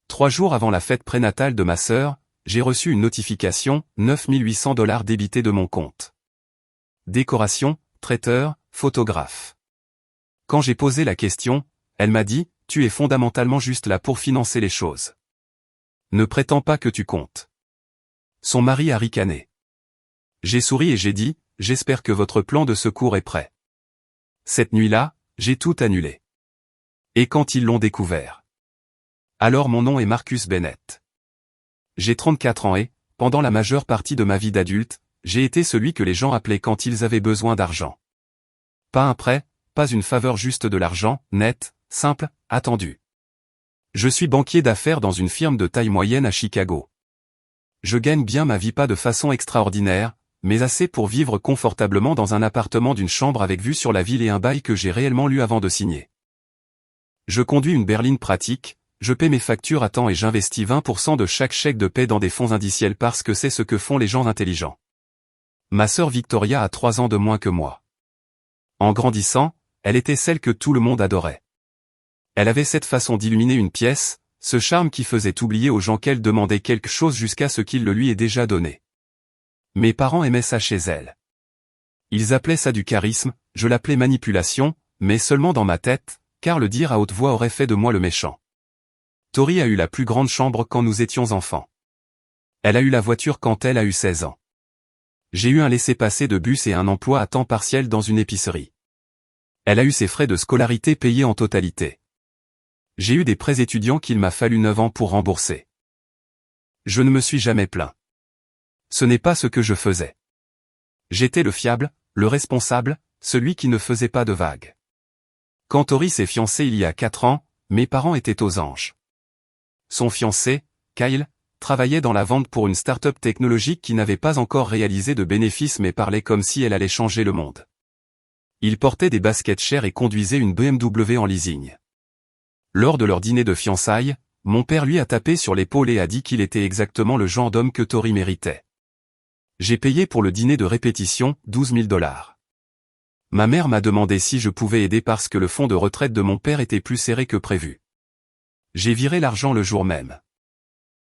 3 jours avant la fête prénatale de ma sœur, j'ai reçu une notification, $9 800 débités de mon compte. Décoration, traiteur, photographe. Quand j'ai posé la question, elle m'a dit, tu es fondamentalement juste là pour financer les choses. Ne prétends pas que tu comptes. Son mari a ricané. J'ai souri et j'ai dit, j'espère que votre plan de secours est prêt. Cette nuit-là, j'ai tout annulé. Et quand ils l'ont découvert. Alors mon nom est Marcus Bennett. J'ai 34 ans et, pendant la majeure partie de ma vie d'adulte, j'ai été celui que les gens appelaient quand ils avaient besoin d'argent. Pas un prêt, pas une faveur, juste de l'argent, net, simple, attendu. Je suis banquier d'affaires dans une firme de taille moyenne à Chicago. Je gagne bien ma vie, pas de façon extraordinaire, mais assez pour vivre confortablement dans un appartement d'une chambre avec vue sur la ville et un bail que j'ai réellement lu avant de signer. Je conduis une berline pratique, je paie mes factures à temps et j'investis 20% de chaque chèque de paie dans des fonds indiciels parce que c'est ce que font les gens intelligents. Ma sœur Victoria a 3 ans de moins que moi. En grandissant, elle était celle que tout le monde adorait. Elle avait cette façon d'illuminer une pièce, ce charme qui faisait oublier aux gens qu'elle demandait quelque chose jusqu'à ce qu'il le lui ait déjà donné. Mes parents aimaient ça chez elle. Ils appelaient ça du charisme, je l'appelais manipulation, mais seulement dans ma tête, car le dire à haute voix aurait fait de moi le méchant. Tori a eu la plus grande chambre quand nous étions enfants. Elle a eu la voiture quand elle a eu 16 ans. J'ai eu un laissez-passer de bus et un emploi à temps partiel dans une épicerie. Elle a eu ses frais de scolarité payés en totalité. J'ai eu des prêts étudiants qu'il m'a fallu 9 ans pour rembourser. Je ne me suis jamais plaint. Ce n'est pas ce que je faisais. J'étais le fiable, le responsable, celui qui ne faisait pas de vagues. Quand Tori s'est fiancé il y a 4 ans, mes parents étaient aux anges. Son fiancé, Kyle, travaillait dans la vente pour une start-up technologique qui n'avait pas encore réalisé de bénéfices mais parlait comme si elle allait changer le monde. Il portait des baskets chères et conduisait une BMW en leasing. Lors de leur dîner de fiançailles, mon père lui a tapé sur l'épaule et a dit qu'il était exactement le genre d'homme que Tori méritait. J'ai payé pour le dîner de répétition, $12 000. Ma mère m'a demandé si je pouvais aider parce que le fonds de retraite de mon père était plus serré que prévu. J'ai viré l'argent le jour même.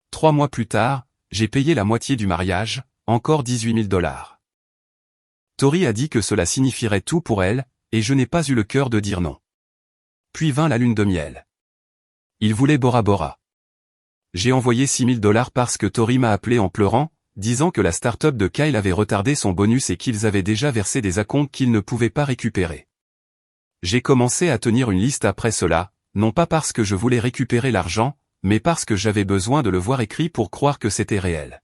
3 mois plus tard, j'ai payé la moitié du mariage, encore $18 000. Tori a dit que cela signifierait tout pour elle, et je n'ai pas eu le cœur de dire non. Puis vint la lune de miel. Il voulait Bora Bora. J'ai envoyé $6 000 parce que Tori m'a appelé en pleurant, disant que la start-up de Kyle avait retardé son bonus et qu'ils avaient déjà versé des acomptes qu'ils ne pouvaient pas récupérer. J'ai commencé à tenir une liste après cela, non pas parce que je voulais récupérer l'argent, mais parce que j'avais besoin de le voir écrit pour croire que c'était réel.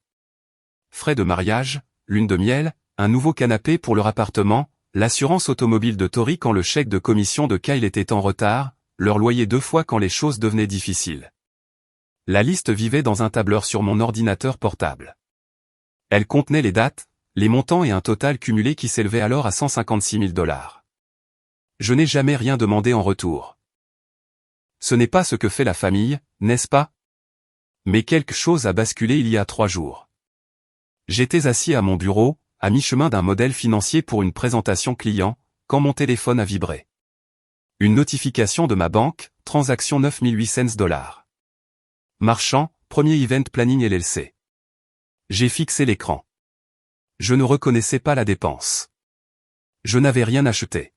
Frais de mariage, lune de miel, un nouveau canapé pour leur appartement, l'assurance automobile de Tori quand le chèque de commission de Kyle était en retard, leur loyer 2 fois quand les choses devenaient difficiles. La liste vivait dans un tableur sur mon ordinateur portable. Elle contenait les dates, les montants et un total cumulé qui s'élevait alors à $156 000. Je n'ai jamais rien demandé en retour. Ce n'est pas ce que fait la famille, n'est-ce pas? Mais quelque chose a basculé il y a 3 jours. J'étais assis à mon bureau, à mi-chemin d'un modèle financier pour une présentation client, quand mon téléphone a vibré. Une notification de ma banque, transaction $9 800. Marchand, premier Event Planning LLC. J'ai fixé l'écran. Je ne reconnaissais pas la dépense. Je n'avais rien acheté.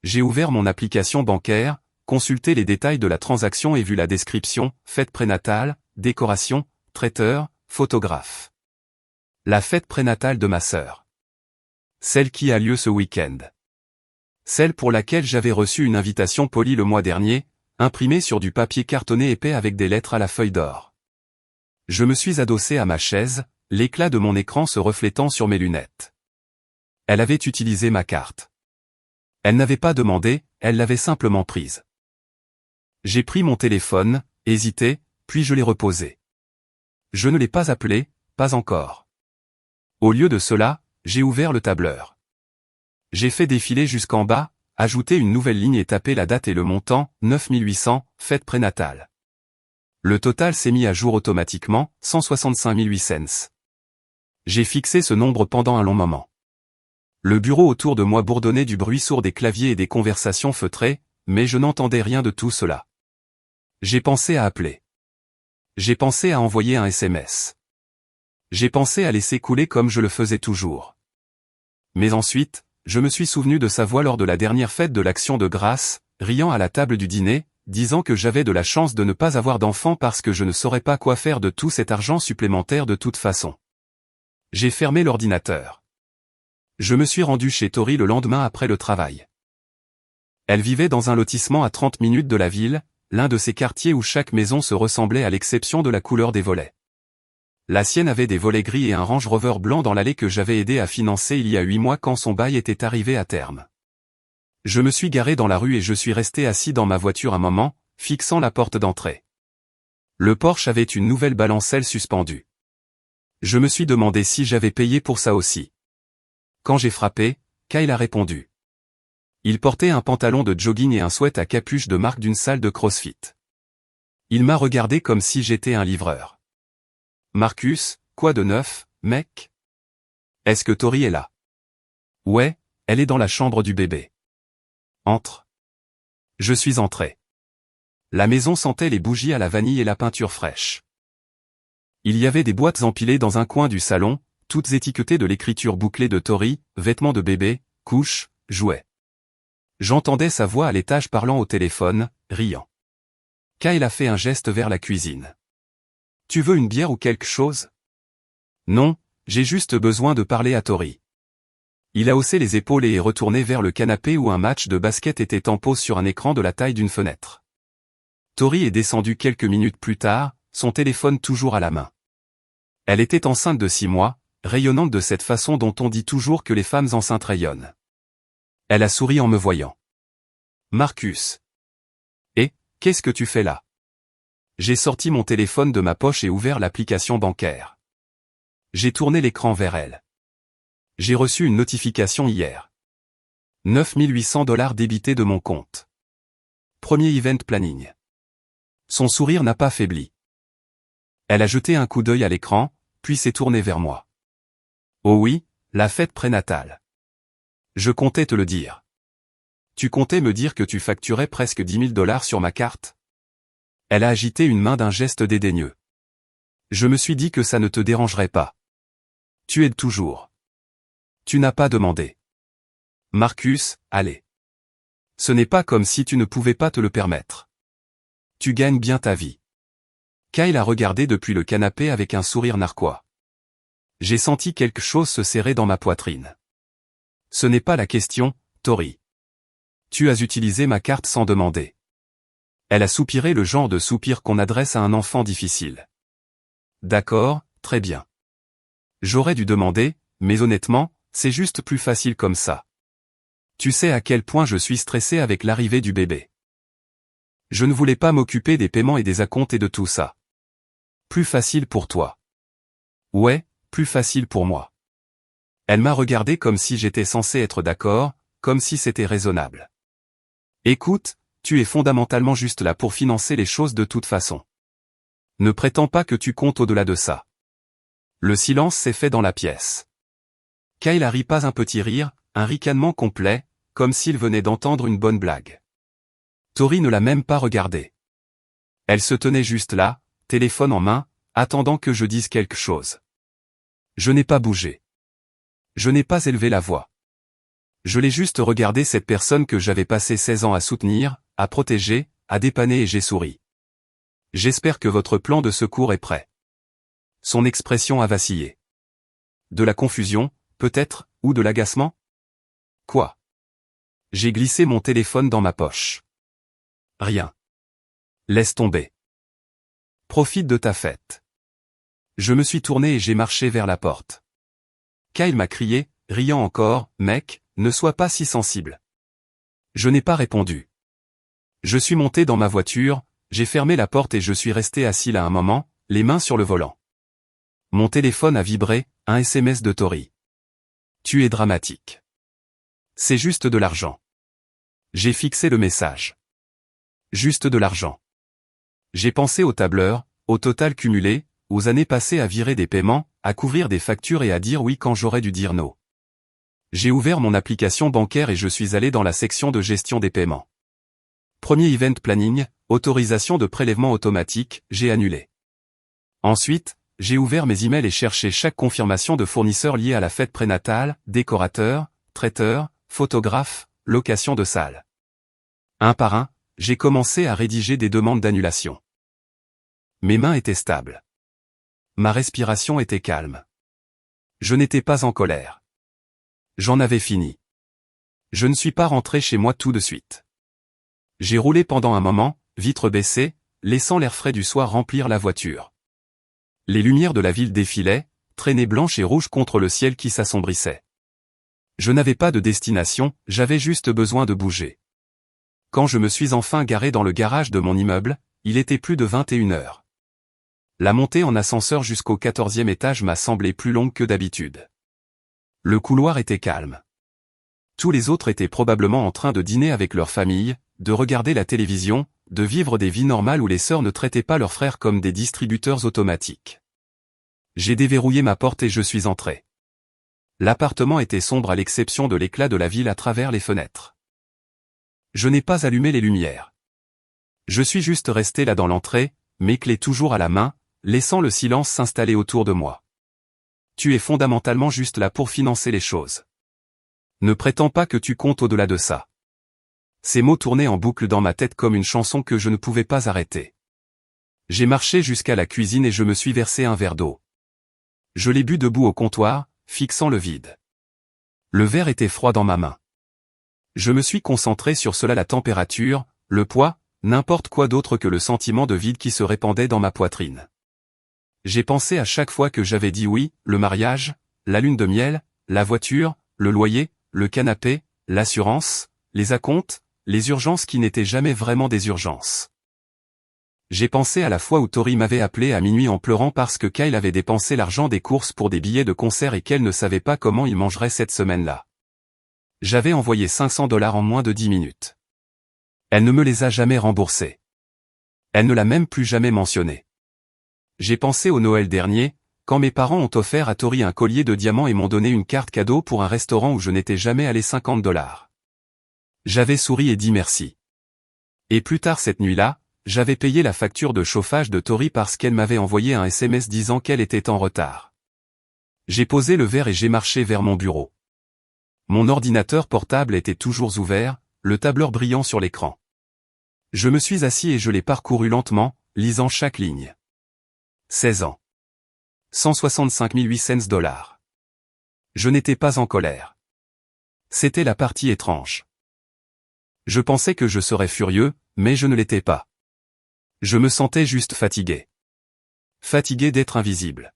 J'ai ouvert mon application bancaire, consulté les détails de la transaction et vu la description, fête prénatale, décoration, traiteur, photographe. La fête prénatale de ma sœur. Celle qui a lieu ce week-end. Celle pour laquelle j'avais reçu une invitation polie le mois dernier, imprimée sur du papier cartonné épais avec des lettres à la feuille d'or. Je me suis adossé à ma chaise, l'éclat de mon écran se reflétant sur mes lunettes. Elle avait utilisé ma carte. Elle n'avait pas demandé, elle l'avait simplement prise. J'ai pris mon téléphone, hésité, puis je l'ai reposé. Je ne l'ai pas appelé, pas encore. Au lieu de cela, j'ai ouvert le tableur. J'ai fait défiler jusqu'en bas, ajouté une nouvelle ligne et tapé la date et le montant, 9800, fête prénatale. Le total s'est mis à jour automatiquement, 165 800. J'ai fixé ce nombre pendant un long moment. Le bureau autour de moi bourdonnait du bruit sourd des claviers et des conversations feutrées, mais je n'entendais rien de tout cela. J'ai pensé à appeler. J'ai pensé à envoyer un SMS. J'ai pensé à laisser couler comme je le faisais toujours. Mais ensuite, je me suis souvenu de sa voix lors de la dernière fête de l'Action de grâce, riant à la table du dîner, disant que j'avais de la chance de ne pas avoir d'enfant parce que je ne saurais pas quoi faire de tout cet argent supplémentaire de toute façon. J'ai fermé l'ordinateur. Je me suis rendu chez Tori le lendemain après le travail. Elle vivait dans un lotissement à 30 minutes de la ville, l'un de ces quartiers où chaque maison se ressemblait à l'exception de la couleur des volets. La sienne avait des volets gris et un Range Rover blanc dans l'allée que j'avais aidé à financer il y a 8 mois quand son bail était arrivé à terme. Je me suis garé dans la rue et je suis resté assis dans ma voiture un moment, fixant la porte d'entrée. Le Porsche avait une nouvelle balancelle suspendue. Je me suis demandé si j'avais payé pour ça aussi. Quand j'ai frappé, Kyle a répondu. Il portait un pantalon de jogging et un sweat à capuche de marque d'une salle de CrossFit. Il m'a regardé comme si j'étais un livreur. Marcus, quoi de neuf, mec? Est-ce que Tori est là? Ouais, elle est dans la chambre du bébé. Entre. Je suis entré. La maison sentait les bougies à la vanille et la peinture fraîche. Il y avait des boîtes empilées dans un coin du salon, toutes étiquetées de l'écriture bouclée de Tori, vêtements de bébé, couches, jouets. J'entendais sa voix à l'étage parlant au téléphone, riant. Kyle a fait un geste vers la cuisine. Tu veux une bière ou quelque chose? Non, j'ai juste besoin de parler à Tori. Il a haussé les épaules et est retourné vers le canapé où un match de basket était en pause sur un écran de la taille d'une fenêtre. Tori est descendue quelques minutes plus tard, son téléphone toujours à la main. Elle était enceinte de 6 mois, rayonnante de cette façon dont on dit toujours que les femmes enceintes rayonnent. Elle a souri en me voyant. Marcus. Et, qu'est-ce que tu fais là? J'ai sorti mon téléphone de ma poche et ouvert l'application bancaire. J'ai tourné l'écran vers elle. J'ai reçu une notification hier. 9800 $ débités de mon compte. Premier event planning. Son sourire n'a pas faibli. Elle a jeté un coup d'œil à l'écran, puis s'est tournée vers moi. Oh oui, la fête prénatale. Je comptais te le dire. Tu comptais me dire que tu facturais presque 10 000 $ sur ma carte? Elle a agité une main d'un geste dédaigneux. Je me suis dit que ça ne te dérangerait pas. Tu aides toujours. Tu n'as pas demandé. Marcus, allez. Ce n'est pas comme si tu ne pouvais pas te le permettre. Tu gagnes bien ta vie. Kyle a regardé depuis le canapé avec un sourire narquois. J'ai senti quelque chose se serrer dans ma poitrine. Ce n'est pas la question, Tori. Tu as utilisé ma carte sans demander. Elle a soupiré le genre de soupir qu'on adresse à un enfant difficile. D'accord, très bien. J'aurais dû demander, mais honnêtement, c'est juste plus facile comme ça. Tu sais à quel point je suis stressé avec l'arrivée du bébé. Je ne voulais pas m'occuper des paiements et des acomptes et de tout ça. Plus facile pour toi. Ouais, plus facile pour moi. Elle m'a regardé comme si j'étais censé être d'accord, comme si c'était raisonnable. Écoute, tu es fondamentalement juste là pour financer les choses de toute façon. Ne prétends pas que tu comptes au-delà de ça. Le silence s'est fait dans la pièce. Kyle a ri pas un petit rire, un ricanement complet, comme s'il venait d'entendre une bonne blague. Tori ne l'a même pas regardé. Elle se tenait juste là, téléphone en main, attendant que je dise quelque chose. Je n'ai pas bougé. Je n'ai pas élevé la voix. Je l'ai juste regardé cette personne que j'avais passé 16 ans à soutenir, à protéger, à dépanner et j'ai souri. J'espère que votre plan de secours est prêt. Son expression a vacillé. De la confusion, peut-être, ou de l'agacement? Quoi? J'ai glissé mon téléphone dans ma poche. Rien. Laisse tomber. Profite de ta fête. Je me suis tourné et j'ai marché vers la porte. Kyle m'a crié, riant encore, mec, ne sois pas si sensible. Je n'ai pas répondu. Je suis monté dans ma voiture, j'ai fermé la porte et je suis resté assis là un moment, les mains sur le volant. Mon téléphone a vibré, un SMS de Tori. Tu es dramatique. C'est juste de l'argent. J'ai fixé le message. Juste de l'argent. J'ai pensé au tableur, au total cumulé, aux années passées à virer des paiements, à couvrir des factures et à dire oui quand j'aurais dû dire non. J'ai ouvert mon application bancaire et je suis allé dans la section de gestion des paiements. Premier event planning, autorisation de prélèvement automatique, j'ai annulé. Ensuite, j'ai ouvert mes emails et cherché chaque confirmation de fournisseur liée à la fête prénatale, décorateur, traiteur, photographe, location de salle. Un par un, j'ai commencé à rédiger des demandes d'annulation. Mes mains étaient stables. Ma respiration était calme. Je n'étais pas en colère. J'en avais fini. Je ne suis pas rentré chez moi tout de suite. J'ai roulé pendant un moment, vitres baissées, laissant l'air frais du soir remplir la voiture. Les lumières de la ville défilaient, traînées blanches et rouges contre le ciel qui s'assombrissait. Je n'avais pas de destination, j'avais juste besoin de bouger. Quand je me suis enfin garé dans le garage de mon immeuble, il était plus de 21 heures. La montée en ascenseur jusqu'au 14e étage m'a semblé plus longue que d'habitude. Le couloir était calme. Tous les autres étaient probablement en train de dîner avec leur famille, de regarder la télévision, de vivre des vies normales où les sœurs ne traitaient pas leurs frères comme des distributeurs automatiques. J'ai déverrouillé ma porte et je suis entré. L'appartement était sombre à l'exception de l'éclat de la ville à travers les fenêtres. Je n'ai pas allumé les lumières. Je suis juste resté là dans l'entrée, mes clés toujours à la main, laissant le silence s'installer autour de moi. Tu es fondamentalement juste là pour financer les choses. Ne prétends pas que tu comptes au-delà de ça. Ces mots tournaient en boucle dans ma tête comme une chanson que je ne pouvais pas arrêter. J'ai marché jusqu'à la cuisine et je me suis versé un verre d'eau. Je l'ai bu debout au comptoir, fixant le vide. Le verre était froid dans ma main. Je me suis concentré sur cela, la température, le poids, n'importe quoi d'autre que le sentiment de vide qui se répandait dans ma poitrine. J'ai pensé à chaque fois que j'avais dit oui, le mariage, la lune de miel, la voiture, le loyer, le canapé, l'assurance, les acomptes, les urgences qui n'étaient jamais vraiment des urgences. J'ai pensé à la fois où Tori m'avait appelé à minuit en pleurant parce que Kyle avait dépensé l'argent des courses pour des billets de concert et qu'elle ne savait pas comment il mangerait cette semaine-là. J'avais envoyé $500 en moins de 10 minutes. Elle ne me les a jamais remboursés. Elle ne l'a même plus jamais mentionné. J'ai pensé au Noël dernier, quand mes parents ont offert à Tori un collier de diamants et m'ont donné une carte cadeau pour un restaurant où je n'étais jamais allé, $50. J'avais souri et dit merci. Et plus tard cette nuit-là, j'avais payé la facture de chauffage de Tori parce qu'elle m'avait envoyé un SMS disant qu'elle était en retard. J'ai posé le verre et j'ai marché vers mon bureau. Mon ordinateur portable était toujours ouvert, le tableur brillant sur l'écran. Je me suis assis et je l'ai parcouru lentement, lisant chaque ligne. 16 ans. 165 800 $. Je n'étais pas en colère. C'était la partie étrange. Je pensais que je serais furieux, mais je ne l'étais pas. Je me sentais juste fatigué. Fatigué d'être invisible.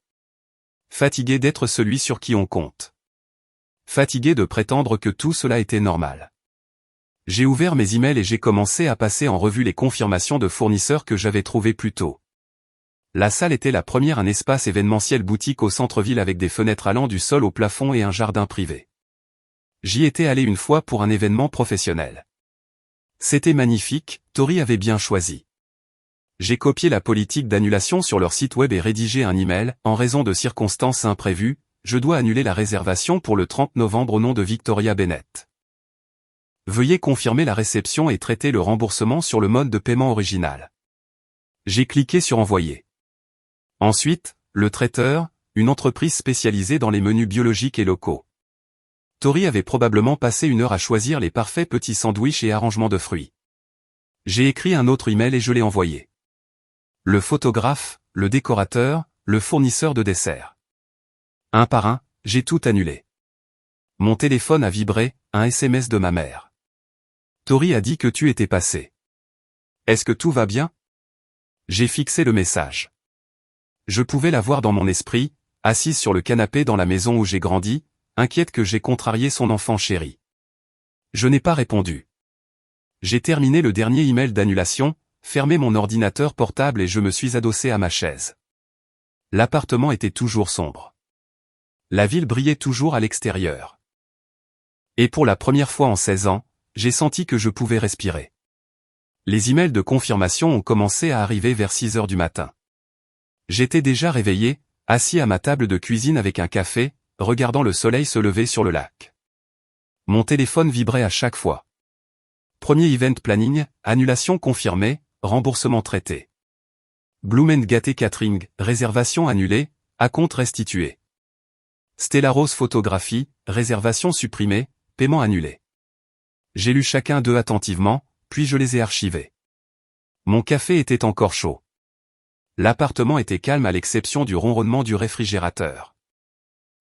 Fatigué d'être celui sur qui on compte. Fatigué de prétendre que tout cela était normal. J'ai ouvert mes emails et j'ai commencé à passer en revue les confirmations de fournisseurs que j'avais trouvées plus tôt. La salle était la première, un espace événementiel boutique au centre-ville avec des fenêtres allant du sol au plafond et un jardin privé. J'y étais allé une fois pour un événement professionnel. C'était magnifique, Tori avait bien choisi. J'ai copié la politique d'annulation sur leur site web et rédigé un email, en raison de circonstances imprévues, je dois annuler la réservation pour le 30 novembre au nom de Victoria Bennett. Veuillez confirmer la réception et traiter le remboursement sur le mode de paiement original. J'ai cliqué sur envoyer. Ensuite, le traiteur, une entreprise spécialisée dans les menus biologiques et locaux. Tori avait probablement passé 1 heure à choisir les parfaits petits sandwichs et arrangements de fruits. J'ai écrit un autre email et je l'ai envoyé. Le photographe, le décorateur, le fournisseur de dessert. Un par un, j'ai tout annulé. Mon téléphone a vibré, un SMS de ma mère. Tori a dit que tu étais passé. Est-ce que tout va bien? J'ai fixé le message. Je pouvais la voir dans mon esprit, assise sur le canapé dans la maison où j'ai grandi, inquiète que j'ai contrarié son enfant chéri. Je n'ai pas répondu. J'ai terminé le dernier email d'annulation, fermé mon ordinateur portable et je me suis adossé à ma chaise. L'appartement était toujours sombre. La ville brillait toujours à l'extérieur. Et pour la première fois en 16 ans, j'ai senti que je pouvais respirer. Les emails de confirmation ont commencé à arriver vers 6 heures du matin. J'étais déjà réveillé, assis à ma table de cuisine avec un café, regardant le soleil se lever sur le lac. Mon téléphone vibrait à chaque fois. Premier event planning, annulation confirmée, remboursement traité. Blumengate Catering, réservation annulée, acompte restitué. Stellaros Photographie, réservation supprimée, paiement annulé. J'ai lu chacun d'eux attentivement, puis je les ai archivés. Mon café était encore chaud. L'appartement était calme à l'exception du ronronnement du réfrigérateur.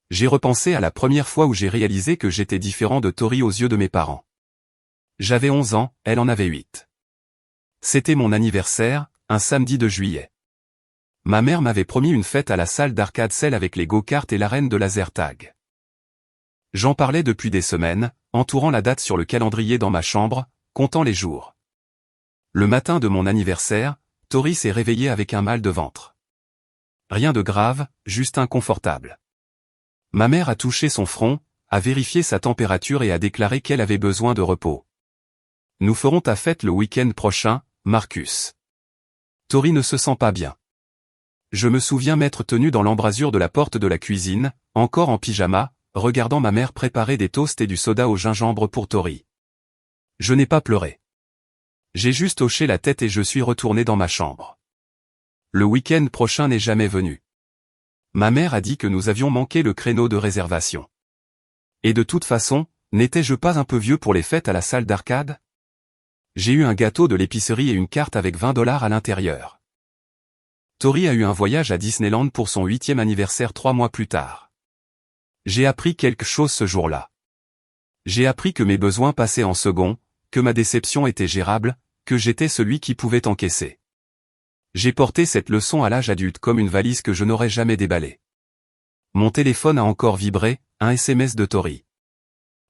J'ai repensé à la première fois où j'ai réalisé que j'étais différent de Tori aux yeux de mes parents. J'avais 11 ans, elle en avait 8. C'était mon anniversaire, un samedi de juillet. Ma mère m'avait promis une fête à la salle d'arcade, celle avec les go-karts et l'arène de laser tag. J'en parlais depuis des semaines, entourant la date sur le calendrier dans ma chambre, comptant les jours. Le matin de mon anniversaire, Tori s'est réveillée avec un mal de ventre. Rien de grave, juste inconfortable. Ma mère a touché son front, a vérifié sa température et a déclaré qu'elle avait besoin de repos. Nous ferons ta fête le week-end prochain, Marcus. Tori ne se sent pas bien. Je me souviens m'être tenu dans l'embrasure de la porte de la cuisine, encore en pyjama, regardant ma mère préparer des toasts et du soda au gingembre pour Tori. Je n'ai pas pleuré. J'ai juste hoché la tête et je suis retourné dans ma chambre. Le week-end prochain n'est jamais venu. Ma mère a dit que nous avions manqué le créneau de réservation. Et de toute façon, n'étais-je pas un peu vieux pour les fêtes à la salle d'arcade? J'ai eu un gâteau de l'épicerie et une carte avec $20 à l'intérieur. Tori a eu un voyage à Disneyland pour son 8e anniversaire 3 mois plus tard. J'ai appris quelque chose ce jour-là. J'ai appris que mes besoins passaient en second, que ma déception était gérable, que j'étais celui qui pouvait encaisser. J'ai porté cette leçon à l'âge adulte comme une valise que je n'aurais jamais déballée. Mon téléphone a encore vibré, un SMS de Tori.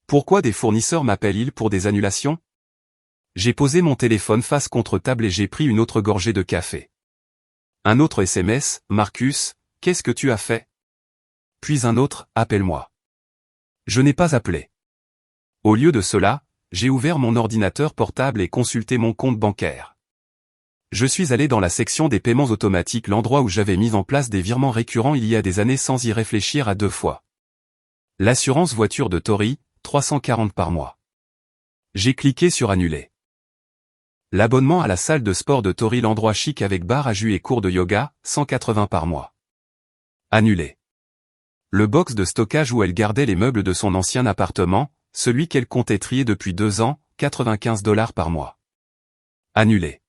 Pourquoi des fournisseurs m'appellent-ils pour des annulations? J'ai posé mon téléphone face contre table et j'ai pris une autre gorgée de café. Un autre SMS, Marcus, qu'est-ce que tu as fait? Puis un autre, appelle-moi. Je n'ai pas appelé. Au lieu de cela, j'ai ouvert mon ordinateur portable et consulté mon compte bancaire. Je suis allé dans la section des paiements automatiques, l'endroit où j'avais mis en place des virements récurrents il y a des années sans y réfléchir à deux fois. L'assurance voiture de Tori, 340 par mois. J'ai cliqué sur annuler. L'abonnement à la salle de sport de Tori, l'endroit chic avec bar à jus et cours de yoga, 180 par mois. Annulé. Le box de stockage où elle gardait les meubles de son ancien appartement, celui qu'elle comptait trier depuis 2 ans, $95 par mois. Annulé.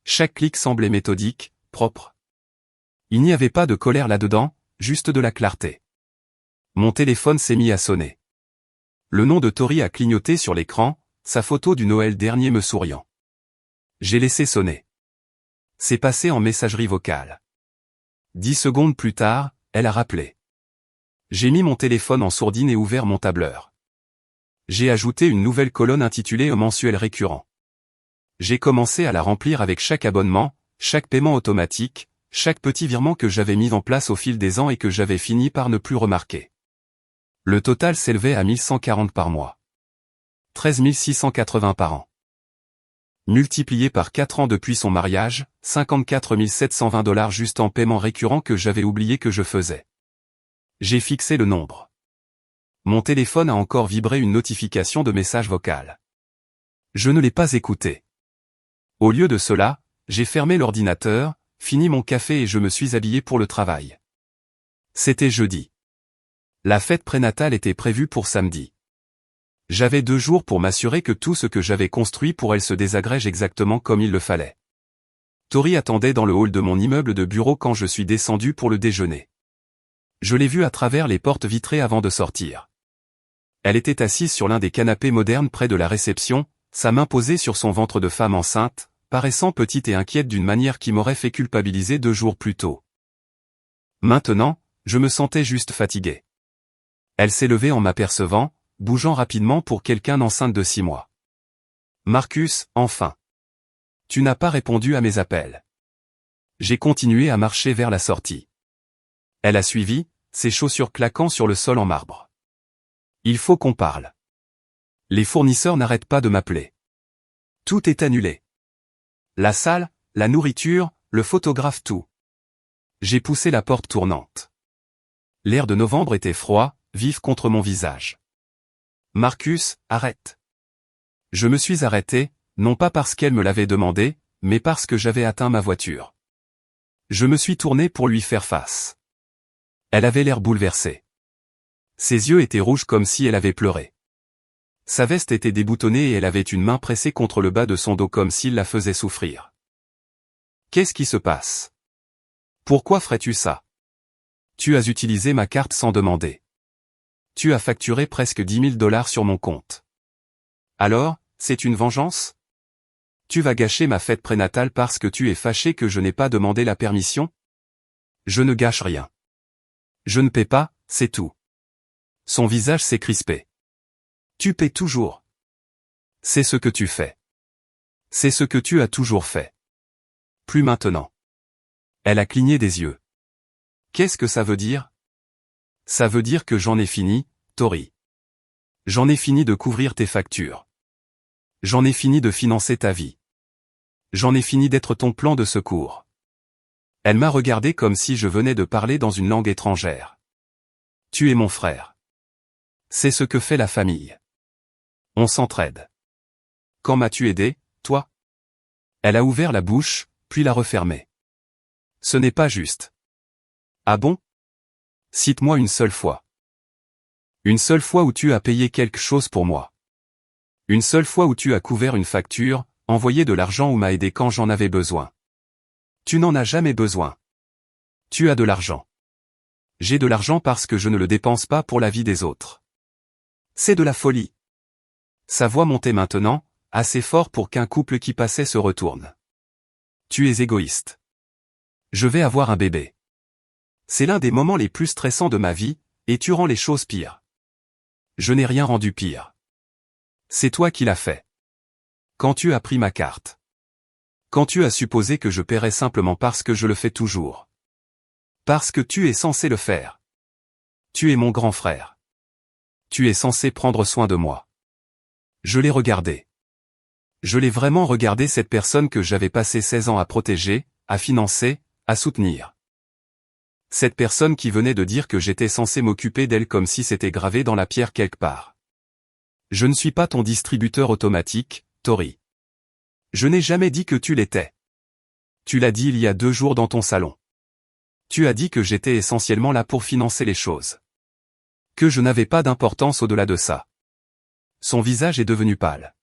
Chaque clic semblait méthodique, propre. Il n'y avait pas de colère là-dedans, juste de la clarté. Mon téléphone s'est mis à sonner. Le nom de Tori a clignoté sur l'écran, sa photo du Noël dernier me souriant. J'ai laissé sonner. C'est passé en messagerie vocale. 10 secondes plus tard, elle a rappelé. J'ai mis mon téléphone en sourdine et ouvert mon tableur. J'ai ajouté une nouvelle colonne intitulée mensuel récurrent. J'ai commencé à la remplir avec chaque abonnement, chaque paiement automatique, chaque petit virement que j'avais mis en place au fil des ans et que j'avais fini par ne plus remarquer. Le total s'élevait à 1140 par mois. 13 680 par an. Multiplié par 4 ans depuis son mariage, 54 720 $ juste en paiement récurrent que j'avais oublié que je faisais. J'ai fixé le nombre. Mon téléphone a encore vibré une notification de message vocal. Je ne l'ai pas écouté. Au lieu de cela, j'ai fermé l'ordinateur, fini mon café et je me suis habillé pour le travail. C'était jeudi. La fête prénatale était prévue pour samedi. J'avais 2 jours pour m'assurer que tout ce que j'avais construit pour elle se désagrège exactement comme il le fallait. Tori attendait dans le hall de mon immeuble de bureau quand je suis descendu pour le déjeuner. Je l'ai vue à travers les portes vitrées avant de sortir. Elle était assise sur l'un des canapés modernes près de la réception, sa main posée sur son ventre de femme enceinte, paraissant petite et inquiète d'une manière qui m'aurait fait culpabiliser 2 jours plus tôt. Maintenant, je me sentais juste fatigué. Elle s'est levée en m'apercevant, bougeant rapidement pour quelqu'un enceinte de 6 mois. Marcus, enfin. Tu n'as pas répondu à mes appels. J'ai continué à marcher vers la sortie. Elle a suivi, ses chaussures claquant sur le sol en marbre. Il faut qu'on parle. Les fournisseurs n'arrêtent pas de m'appeler. Tout est annulé. La salle, la nourriture, le photographe, tout. J'ai poussé la porte tournante. L'air de novembre était froid, vif contre mon visage. Marcus, arrête. Je me suis arrêté, non pas parce qu'elle me l'avait demandé, mais parce que j'avais atteint ma voiture. Je me suis tourné pour lui faire face. Elle avait l'air bouleversée. Ses yeux étaient rouges comme si elle avait pleuré. Sa veste était déboutonnée et elle avait une main pressée contre le bas de son dos comme s'il la faisait souffrir. Qu'est-ce qui se passe? Pourquoi ferais-tu ça? Tu as utilisé ma carte sans demander. Tu as facturé presque 10 000 $ sur mon compte. Alors, c'est une vengeance? Tu vas gâcher ma fête prénatale parce que tu es fâché que je n'ai pas demandé la permission? Je ne gâche rien. Je ne paie pas, c'est tout. Son visage s'est crispé. Tu paies toujours. C'est ce que tu fais. C'est ce que tu as toujours fait. Plus maintenant. Elle a cligné des yeux. Qu'est-ce que ça veut dire? Ça veut dire que j'en ai fini, Tori. J'en ai fini de couvrir tes factures. J'en ai fini de financer ta vie. J'en ai fini d'être ton plan de secours. Elle m'a regardé comme si je venais de parler dans une langue étrangère. Tu es mon frère. C'est ce que fait la famille. On s'entraide. Quand m'as-tu aidé, toi? Elle a ouvert la bouche, puis l'a refermée. Ce n'est pas juste. Ah bon? Cite-moi une seule fois. Une seule fois où tu as payé quelque chose pour moi. Une seule fois où tu as couvert une facture, envoyé de l'argent ou m'as aidé quand j'en avais besoin. Tu n'en as jamais besoin. Tu as de l'argent. J'ai de l'argent parce que je ne le dépense pas pour la vie des autres. C'est de la folie. Sa voix montait maintenant, assez fort pour qu'un couple qui passait se retourne. Tu es égoïste. Je vais avoir un bébé. C'est l'un des moments les plus stressants de ma vie, et tu rends les choses pires. Je n'ai rien rendu pire. C'est toi qui l'as fait. Quand tu as pris ma carte. Quand tu as supposé que je paierais simplement parce que je le fais toujours. Parce que tu es censé le faire. Tu es mon grand frère. Tu es censé prendre soin de moi. Je l'ai regardé. Je l'ai vraiment regardé, cette personne que j'avais passé 16 ans à protéger, à financer, à soutenir. Cette personne qui venait de dire que j'étais censé m'occuper d'elle comme si c'était gravé dans la pierre quelque part. Je ne suis pas ton distributeur automatique, Tori. Je n'ai jamais dit que tu l'étais. Tu l'as dit il y a 2 jours dans ton salon. Tu as dit que j'étais essentiellement là pour financer les choses. Que je n'avais pas d'importance au-delà de ça. Son visage est devenu pâle.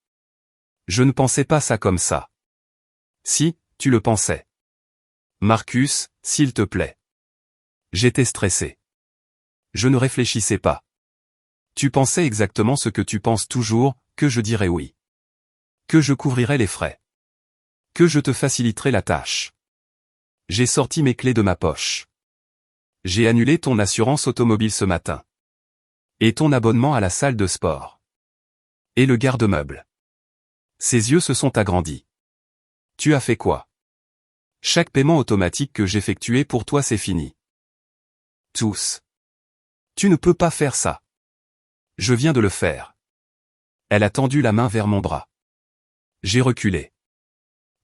Je ne pensais pas ça comme ça. Si, tu le pensais. Marcus, s'il te plaît. J'étais stressé. Je ne réfléchissais pas. Tu pensais exactement ce que tu penses toujours, que je dirais oui. Que je couvrirais les frais. Que je te faciliterais la tâche. J'ai sorti mes clés de ma poche. J'ai annulé ton assurance automobile ce matin. Et ton abonnement à la salle de sport. Et le garde-meuble. Ses yeux se sont agrandis. Tu as fait quoi? Chaque paiement automatique que j'effectuais pour toi, c'est fini. Tous. Tu ne peux pas faire ça. Je viens de le faire. Elle a tendu la main vers mon bras. J'ai reculé.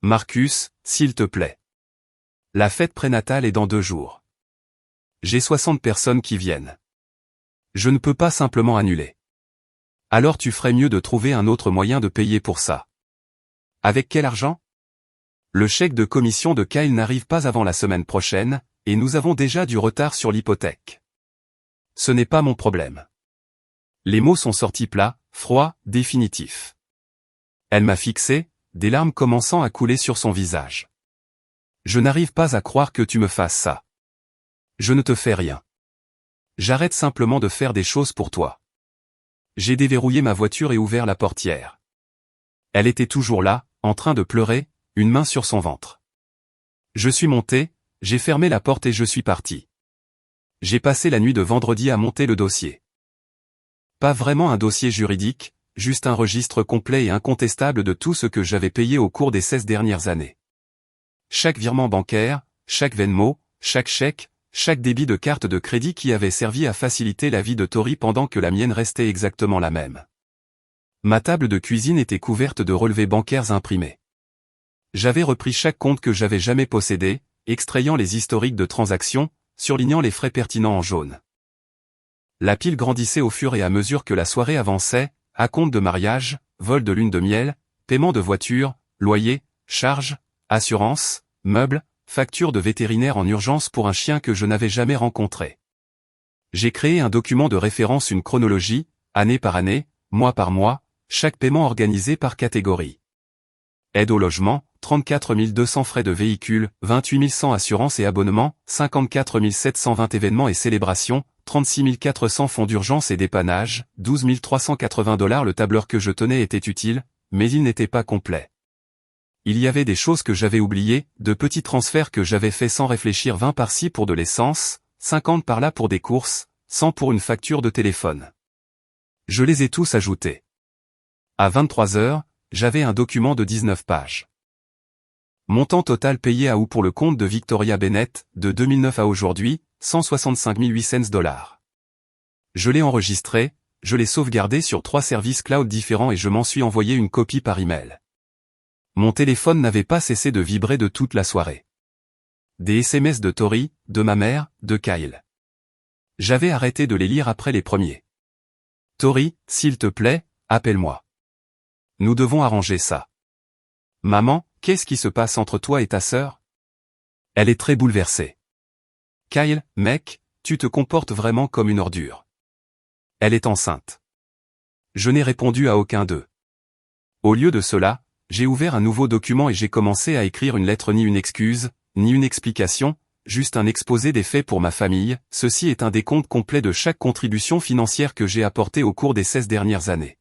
Marcus, s'il te plaît. La fête prénatale est dans 2 jours. J'ai 60 personnes qui viennent. Je ne peux pas simplement annuler. Alors tu ferais mieux de trouver un autre moyen de payer pour ça. Avec quel argent? Le chèque de commission de Kyle n'arrive pas avant la semaine prochaine, et nous avons déjà du retard sur l'hypothèque. Ce n'est pas mon problème. Les mots sont sortis plats, froids, définitifs. Elle m'a fixé, des larmes commençant à couler sur son visage. Je n'arrive pas à croire que tu me fasses ça. Je ne te fais rien. J'arrête simplement de faire des choses pour toi. J'ai déverrouillé ma voiture et ouvert la portière. Elle était toujours là, en train de pleurer, une main sur son ventre. Je suis monté, j'ai fermé la porte et je suis parti. J'ai passé la nuit de vendredi à monter le dossier. Pas vraiment un dossier juridique, juste un registre complet et incontestable de tout ce que j'avais payé au cours des 16 dernières années. Chaque virement bancaire, chaque Venmo, chaque chèque, chaque débit de carte de crédit qui avait servi à faciliter la vie de Tori pendant que la mienne restait exactement la même. Ma table de cuisine était couverte de relevés bancaires imprimés. J'avais repris chaque compte que j'avais jamais possédé, extrayant les historiques de transactions, surlignant les frais pertinents en jaune. La pile grandissait au fur et à mesure que la soirée avançait, acompte de mariage, vol de lune de miel, paiement de voiture, loyer, charges, assurance, meubles, facture de vétérinaire en urgence pour un chien que je n'avais jamais rencontré. J'ai créé un document de référence, une chronologie, année par année, mois par mois, chaque paiement organisé par catégorie. Aide au logement, 34 200 frais de véhicule, 28 100 assurances et abonnements, 54 720 événements et célébrations, 36 400 fonds d'urgence et dépannage, 12 380 $. Le tableur que je tenais était utile, mais il n'était pas complet. Il y avait des choses que j'avais oubliées, de petits transferts que j'avais faits sans réfléchir, 20 par-ci pour de l'essence, 50 par-là pour des courses, 100 pour une facture de téléphone. Je les ai tous ajoutés. À 23 heures, j'avais un document de 19 pages. Montant total payé à ou pour le compte de Victoria Bennett, de 2009 à aujourd'hui, 165 800 $. Je l'ai enregistré, je l'ai sauvegardé sur 3 services cloud différents et je m'en suis envoyé une copie par email. Mon téléphone n'avait pas cessé de vibrer de toute la soirée. Des SMS de Tori, de ma mère, de Kyle. J'avais arrêté de les lire après les premiers. Tori, s'il te plaît, appelle-moi. Nous devons arranger ça. Maman, qu'est-ce qui se passe entre toi et ta sœur? Elle est très bouleversée. Kyle, mec, tu te comportes vraiment comme une ordure. Elle est enceinte. Je n'ai répondu à aucun d'eux. Au lieu de cela, j'ai ouvert un nouveau document et j'ai commencé à écrire une lettre, ni une excuse, ni une explication, juste un exposé des faits pour ma famille. Ceci est un décompte complet de chaque contribution financière que j'ai apportée au cours des 16 dernières années.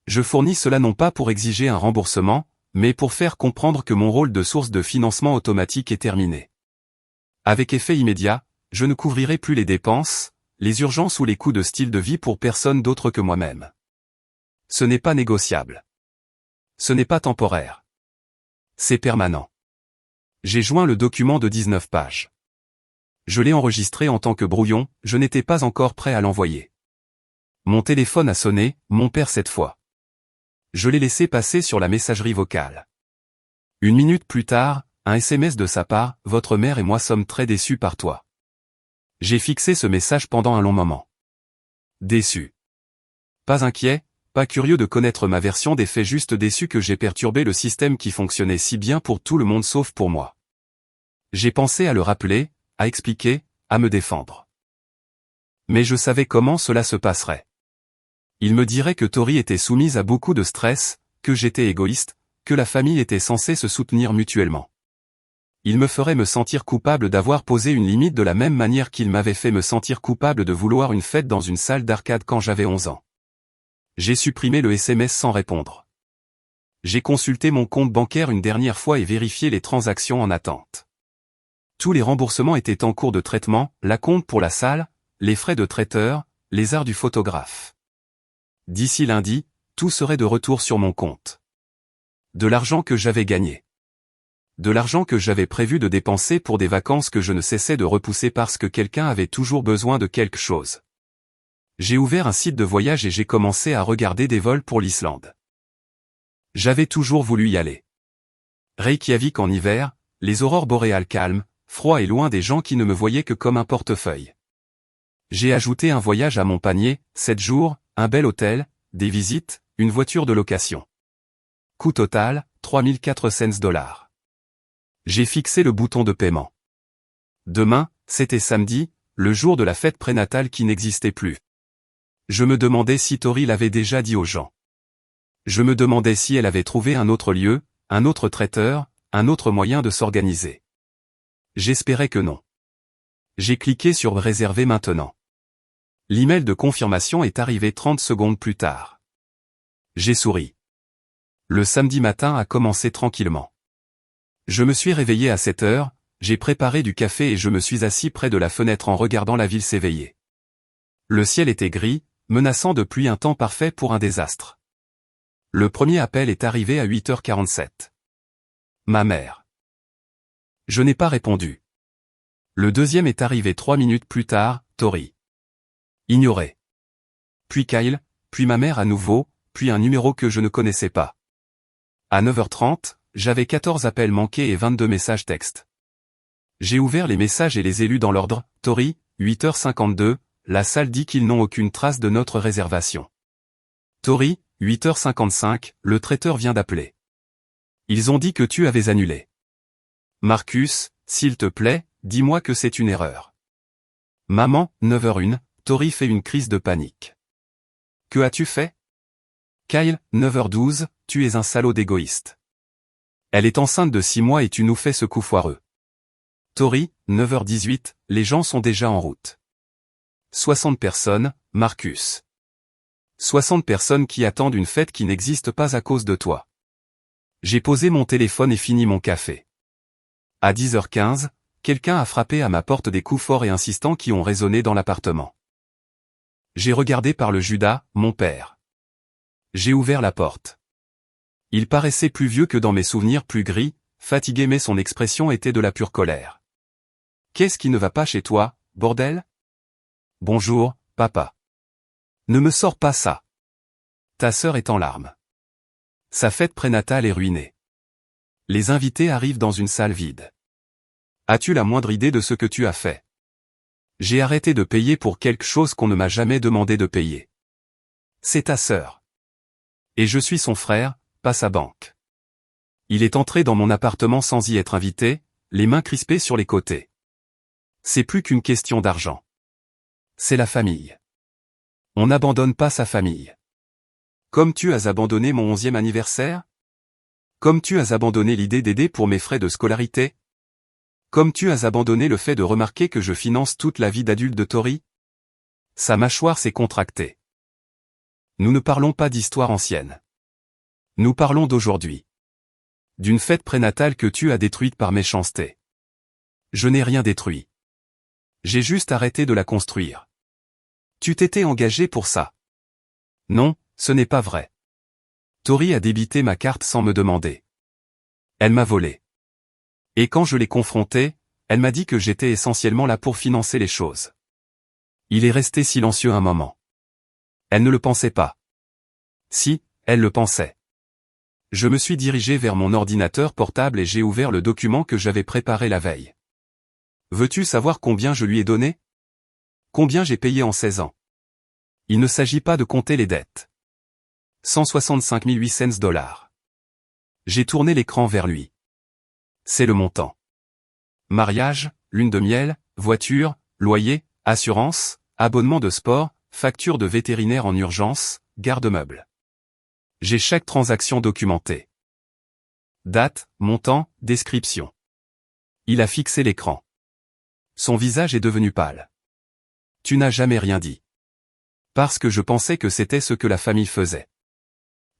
Je fournis cela non pas pour exiger un remboursement, mais pour faire comprendre que mon rôle de source de financement automatique est terminé. Avec effet immédiat, je ne couvrirai plus les dépenses, les urgences ou les coûts de style de vie pour personne d'autre que moi-même. Ce n'est pas négociable. Ce n'est pas temporaire. C'est permanent. J'ai joint le document de 19 pages. Je l'ai enregistré en tant que brouillon, je n'étais pas encore prêt à l'envoyer. Mon téléphone a sonné, mon père cette fois. Je l'ai laissé passer sur la messagerie vocale. 1 minute plus tard, un SMS de sa part, votre mère et moi sommes très déçus par toi. J'ai fixé ce message pendant un long moment. Déçu. Pas inquiet, pas curieux de connaître ma version des faits, juste déçu que j'ai perturbé le système qui fonctionnait si bien pour tout le monde sauf pour moi. J'ai pensé à le rappeler, à expliquer, à me défendre. Mais je savais comment cela se passerait. Il me dirait que Tori était soumise à beaucoup de stress, que j'étais égoïste, que la famille était censée se soutenir mutuellement. Il me ferait me sentir coupable d'avoir posé une limite de la même manière qu'il m'avait fait me sentir coupable de vouloir une fête dans une salle d'arcade quand j'avais 11 ans. J'ai supprimé le SMS sans répondre. J'ai consulté mon compte bancaire une dernière fois et vérifié les transactions en attente. Tous les remboursements étaient en cours de traitement, l'acompte pour la salle, les frais de traiteur, les arts du photographe. D'ici lundi, tout serait de retour sur mon compte. De l'argent que j'avais gagné. De l'argent que j'avais prévu de dépenser pour des vacances que je ne cessais de repousser parce que quelqu'un avait toujours besoin de quelque chose. J'ai ouvert un site de voyage et j'ai commencé à regarder des vols pour l'Islande. J'avais toujours voulu y aller. Reykjavik en hiver, les aurores boréales calmes, froid et loin des gens qui ne me voyaient que comme un portefeuille. J'ai ajouté un voyage à mon panier, 7 jours, un bel hôtel, des visites, une voiture de location. Coût total, 3400 $. J'ai fixé le bouton de paiement. Demain, c'était samedi, le jour de la fête prénatale qui n'existait plus. Je me demandais si Tori l'avait déjà dit aux gens. Je me demandais si elle avait trouvé un autre lieu, un autre traiteur, un autre moyen de s'organiser. J'espérais que non. J'ai cliqué sur réserver maintenant. L'email de confirmation est arrivé 30 secondes plus tard. J'ai souri. Le samedi matin a commencé tranquillement. Je me suis réveillé à 7 heures, j'ai préparé du café et je me suis assis près de la fenêtre en regardant la ville s'éveiller. Le ciel était gris, menaçant de pluie, un temps parfait pour un désastre. Le premier appel est arrivé à 8h47. Ma mère. Je n'ai pas répondu. Le deuxième est arrivé 3 minutes plus tard, Tori. Ignoré. Puis Kyle, puis ma mère à nouveau, puis un numéro que je ne connaissais pas. À 9h30, j'avais 14 appels manqués et 22 messages textes. J'ai ouvert les messages et les ai lus dans l'ordre. Tori, 8h52, la salle dit qu'ils n'ont aucune trace de notre réservation. Tori, 8h55, le traiteur vient d'appeler. Ils ont dit que tu avais annulé. Marcus, s'il te plaît, dis-moi que c'est une erreur. Maman, 9h01, Tori fait une crise de panique. Que as-tu fait? Kyle, 9h12, tu es un salaud d'égoïste. Elle est enceinte de 6 mois et tu nous fais ce coup foireux. Tori, 9h18, les gens sont déjà en route. 60 personnes, Marcus. 60 personnes qui attendent une fête qui n'existe pas à cause de toi. J'ai posé mon téléphone et fini mon café. À 10h15, quelqu'un a frappé à ma porte des coups forts et insistants qui ont résonné dans l'appartement. J'ai regardé par le Judas, mon père. J'ai ouvert la porte. Il paraissait plus vieux que dans mes souvenirs, plus gris, fatigué, mais son expression était de la pure colère. Qu'est-ce qui ne va pas chez toi, bordel? Bonjour, papa. Ne me sors pas ça. Ta sœur est en larmes. Sa fête prénatale est ruinée. Les invités arrivent dans une salle vide. As-tu la moindre idée de ce que tu as fait? J'ai arrêté de payer pour quelque chose qu'on ne m'a jamais demandé de payer. C'est ta sœur. Et je suis son frère, pas sa banque. Il est entré dans mon appartement sans y être invité, les mains crispées sur les côtés. C'est plus qu'une question d'argent. C'est la famille. On n'abandonne pas sa famille. Comme tu as abandonné mon 11e anniversaire? Comme tu as abandonné l'idée d'aider pour mes frais de scolarité? Comme tu as abandonné le fait de remarquer que je finance toute la vie d'adulte de Tori? Sa mâchoire s'est contractée. Nous ne parlons pas d'histoire ancienne. Nous parlons d'aujourd'hui. D'une fête prénatale que tu as détruite par méchanceté. Je n'ai rien détruit. J'ai juste arrêté de la construire. Tu t'étais engagé pour ça. Non, ce n'est pas vrai. Tori a débité ma carte sans me demander. Elle m'a volé. Et quand je l'ai confrontée, elle m'a dit que j'étais essentiellement là pour financer les choses. Il est resté silencieux un moment. Elle ne le pensait pas. Si, elle le pensait. Je me suis dirigé vers mon ordinateur portable et j'ai ouvert le document que j'avais préparé la veille. Veux-tu savoir combien je lui ai donné? Combien j'ai payé en 16 ans? Il ne s'agit pas de compter les dettes. 165 800 $. J'ai tourné l'écran vers lui. C'est le montant. Mariage, lune de miel, voiture, loyer, assurance, abonnement de sport, facture de vétérinaire en urgence, garde-meuble. J'ai chaque transaction documentée. Date, montant, description. Il a fixé l'écran. Son visage est devenu pâle. Tu n'as jamais rien dit. Parce que je pensais que c'était ce que la famille faisait.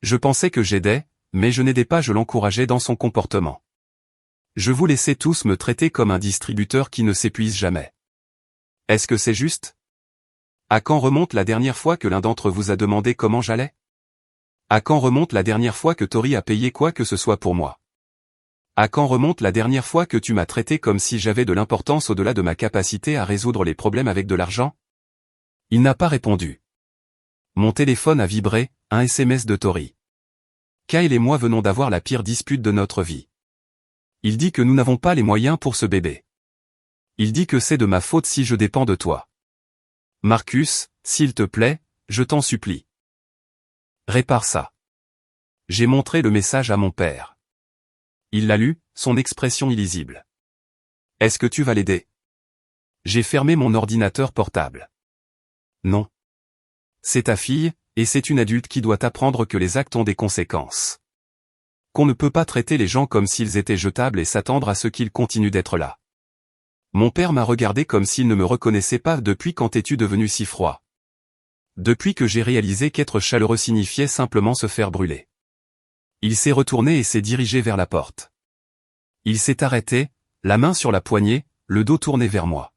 Je pensais que j'aidais, mais je n'aidais pas, je l'encourageais dans son comportement. Je vous laissais tous me traiter comme un distributeur qui ne s'épuise jamais. Est-ce que c'est juste? À quand remonte la dernière fois que l'un d'entre vous a demandé comment j'allais? À quand remonte la dernière fois que Tori a payé quoi que ce soit pour moi? À quand remonte la dernière fois que tu m'as traité comme si j'avais de l'importance au-delà de ma capacité à résoudre les problèmes avec de l'argent? Il n'a pas répondu. Mon téléphone a vibré, un SMS de Tori. Kyle et moi venons d'avoir la pire dispute de notre vie. Il dit que nous n'avons pas les moyens pour ce bébé. Il dit que c'est de ma faute si je dépends de toi. Marcus, s'il te plaît, je t'en supplie. Répare ça. J'ai montré le message à mon père. Il l'a lu, son expression illisible. Est-ce que tu vas l'aider? J'ai fermé mon ordinateur portable. Non. C'est ta fille, et c'est une adulte qui doit apprendre que les actes ont des conséquences. Qu'on ne peut pas traiter les gens comme s'ils étaient jetables et s'attendre à ce qu'ils continuent d'être là. Mon père m'a regardé comme s'il ne me reconnaissait pas. Depuis quand es-tu devenu si froid? Depuis que j'ai réalisé qu'être chaleureux signifiait simplement se faire brûler. Il s'est retourné et s'est dirigé vers la porte. Il s'est arrêté, la main sur la poignée, le dos tourné vers moi.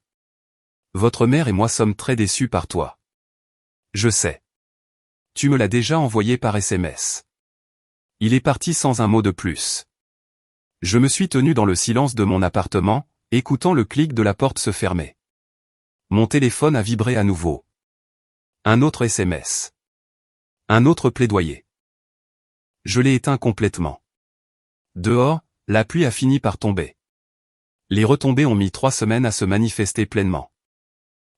Votre mère et moi sommes très déçus par toi. Je sais. Tu me l'as déjà envoyé par SMS. Il est parti sans un mot de plus. Je me suis tenu dans le silence de mon appartement, écoutant le clic de la porte se fermer. Mon téléphone a vibré à nouveau. Un autre SMS. Un autre plaidoyer. Je l'ai éteint complètement. Dehors, la pluie a fini par tomber. Les retombées ont mis 3 semaines à se manifester pleinement.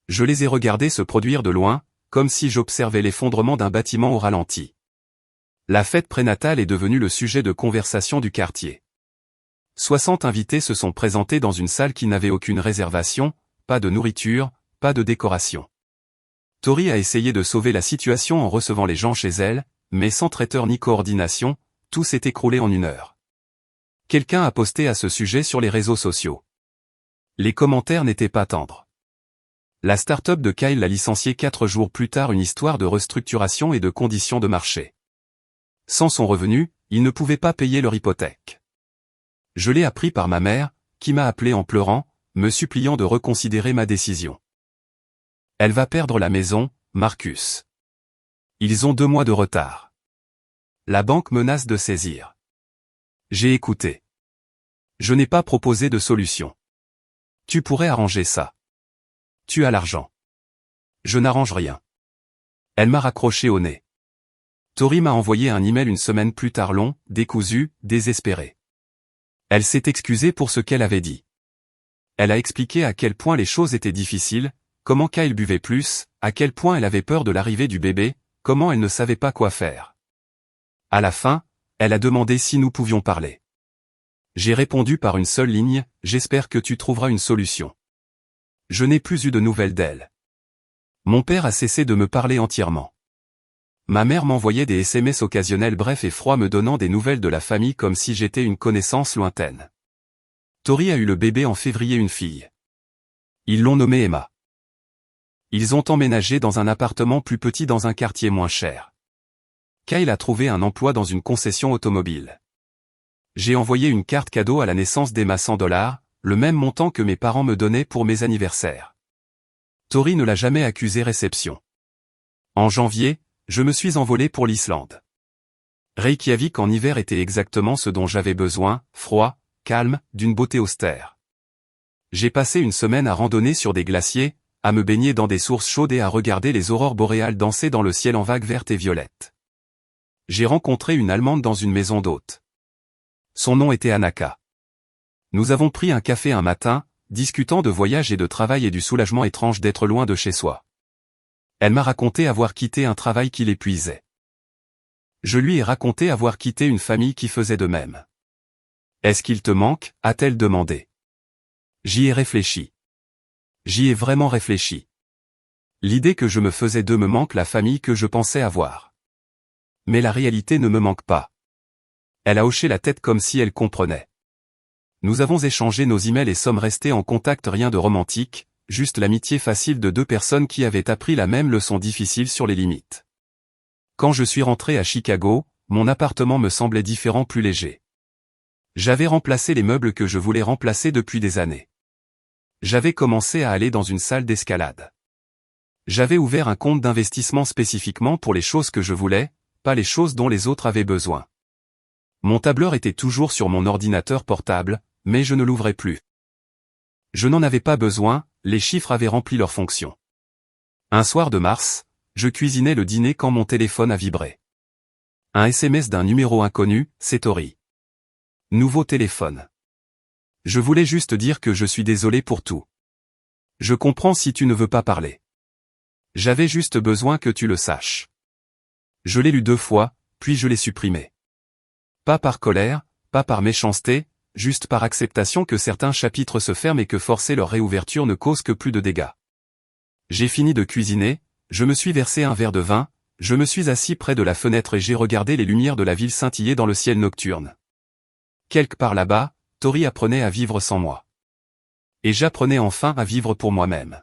Je les ai regardées se produire de loin, comme si j'observais l'effondrement d'un bâtiment au ralenti. La fête prénatale est devenue le sujet de conversation du quartier. 60 invités se sont présentés dans une salle qui n'avait aucune réservation, pas de nourriture, pas de décoration. Tori a essayé de sauver la situation en recevant les gens chez elle, mais sans traiteur ni coordination, tout s'est écroulé en 1 heure. Quelqu'un a posté à ce sujet sur les réseaux sociaux. Les commentaires n'étaient pas tendres. La start-up de Kyle a licencié 4 jours plus tard, une histoire de restructuration et de conditions de marché. Sans son revenu, ils ne pouvaient pas payer leur hypothèque. Je l'ai appris par ma mère, qui m'a appelé en pleurant, me suppliant de reconsidérer ma décision. Elle va perdre la maison, Marcus. Ils ont 2 mois de retard. La banque menace de saisir. J'ai écouté. Je n'ai pas proposé de solution. Tu pourrais arranger ça. Tu as l'argent. Je n'arrange rien. Elle m'a raccroché au nez. Tori m'a envoyé un email une semaine plus tard, long, décousu, désespéré. Elle s'est excusée pour ce qu'elle avait dit. Elle a expliqué à quel point les choses étaient difficiles, comment Kyle buvait plus, à quel point elle avait peur de l'arrivée du bébé, comment elle ne savait pas quoi faire. À la fin, elle a demandé si nous pouvions parler. J'ai répondu par une seule ligne, j'espère que tu trouveras une solution. Je n'ai plus eu de nouvelles d'elle. Mon père a cessé de me parler entièrement. Ma mère m'envoyait des SMS occasionnels brefs et froids me donnant des nouvelles de la famille comme si j'étais une connaissance lointaine. Tori a eu le bébé en février, une fille. Ils l'ont nommée Emma. Ils ont emménagé dans un appartement plus petit dans un quartier moins cher. Kyle a trouvé un emploi dans une concession automobile. J'ai envoyé une carte cadeau à la naissance d'Emma, $100, le même montant que mes parents me donnaient pour mes anniversaires. Tori ne l'a jamais accusé réception. En janvier, je me suis envolé pour l'Islande. Reykjavik en hiver était exactement ce dont j'avais besoin, froid, calme, d'une beauté austère. J'ai passé une semaine à randonner sur des glaciers, à me baigner dans des sources chaudes et à regarder les aurores boréales danser dans le ciel en vagues vertes et violettes. J'ai rencontré une Allemande dans une maison d'hôtes. Son nom était Anaka. Nous avons pris un café un matin, discutant de voyage et de travail et du soulagement étrange d'être loin de chez soi. Elle m'a raconté avoir quitté un travail qui l'épuisait. Je lui ai raconté avoir quitté une famille qui faisait de même. « Est-ce qu'il te manque ?» a-t-elle demandé. J'y ai réfléchi. J'y ai vraiment réfléchi. L'idée que je me faisais d'eux me manque la famille que je pensais avoir. Mais la réalité ne me manque pas. Elle a hoché la tête comme si elle comprenait. Nous avons échangé nos emails et sommes restés en contact, rien de romantique, juste l'amitié facile de 2 personnes qui avaient appris la même leçon difficile sur les limites. Quand je suis rentré à Chicago, mon appartement me semblait différent, plus léger. J'avais remplacé les meubles que je voulais remplacer depuis des années. J'avais commencé à aller dans une salle d'escalade. J'avais ouvert un compte d'investissement spécifiquement pour les choses que je voulais, pas les choses dont les autres avaient besoin. Mon tableur était toujours sur mon ordinateur portable, mais je ne l'ouvrais plus. Je n'en avais pas besoin, les chiffres avaient rempli leur fonction. Un soir de mars, je cuisinais le dîner quand mon téléphone a vibré. Un SMS d'un numéro inconnu, c'est Tori. Nouveau téléphone. Je voulais juste dire que je suis désolé pour tout. Je comprends si tu ne veux pas parler. J'avais juste besoin que tu le saches. Je l'ai lu 2 fois, puis je l'ai supprimé. Pas par colère, pas par méchanceté, juste par acceptation que certains chapitres se ferment et que forcer leur réouverture ne cause que plus de dégâts. J'ai fini de cuisiner, je me suis versé un verre de vin, je me suis assis près de la fenêtre et j'ai regardé les lumières de la ville scintiller dans le ciel nocturne. Quelque part là-bas, Tori apprenait à vivre sans moi. Et j'apprenais enfin à vivre pour moi-même.